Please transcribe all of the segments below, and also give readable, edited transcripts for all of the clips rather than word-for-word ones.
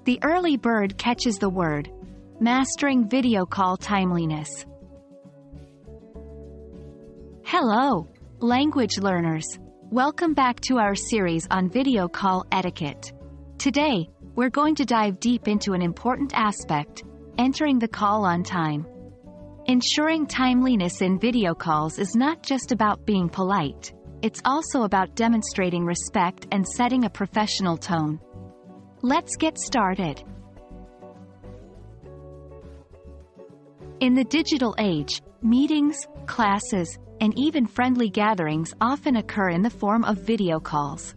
The early bird catches the word. Mastering video call timeliness. Hello, language learners. Welcome back to our series on video call etiquette. Today, we're going to dive deep into an important aspect, entering the call on time. Ensuring timeliness in video calls is not just about being polite, it's also about demonstrating respect and setting a professional tone. Let's get started. In the digital age, meetings, classes, and even friendly gatherings often occur in the form of video calls.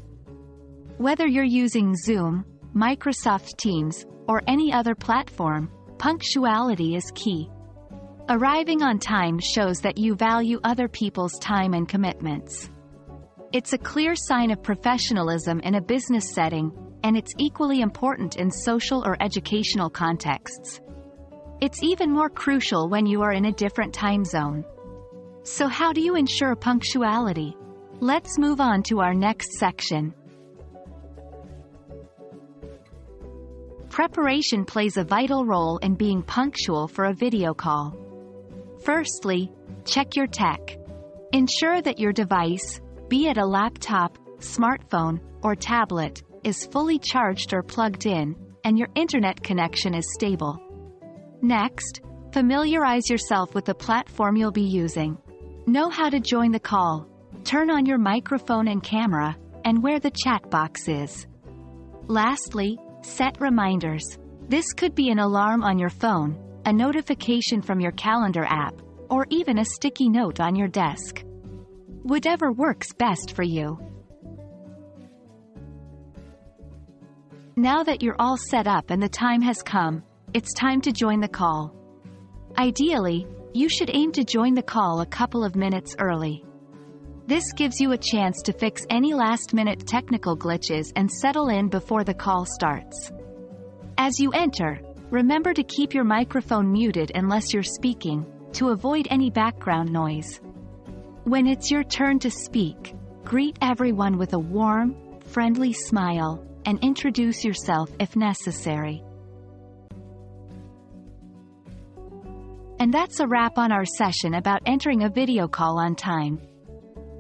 Whether you're using Zoom, Microsoft Teams, or any other platform, punctuality is key. Arriving on time shows that you value other people's time and commitments. It's a clear sign of professionalism in a business setting, and it's equally important in social or educational contexts. It's even more crucial when you are in a different time zone. So how do you ensure punctuality? Let's move on to our next section. Preparation plays a vital role in being punctual for a video call. Firstly, check your tech. Ensure that your device, be it a laptop, smartphone, or tablet, is fully charged or plugged in, and your internet connection is stable. Next, familiarize yourself with the platform you'll be using. Know how to join the call, turn on your microphone and camera, and where the chat box is. Lastly, set reminders. This could be an alarm on your phone, a notification from your calendar app, or even a sticky note on your desk. Whatever works best for you. Now that you're all set up and the time has come, it's time to join the call. Ideally, you should aim to join the call a couple of minutes early. This gives you a chance to fix any last-minute technical glitches and settle in before the call starts. As you enter, remember to keep your microphone muted unless you're speaking, to avoid any background noise. When it's your turn to speak, greet everyone with a warm, friendly smile, and introduce yourself if necessary. And that's a wrap on our session about entering a video call on time.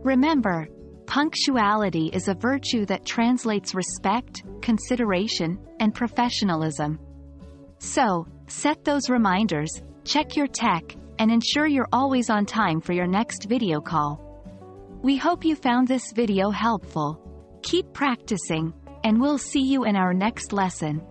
Remember, punctuality is a virtue that translates respect, consideration, and professionalism. So, set those reminders, check your tech, and ensure you're always on time for your next video call. We hope you found this video helpful. Keep practicing, and we'll see you in our next lesson.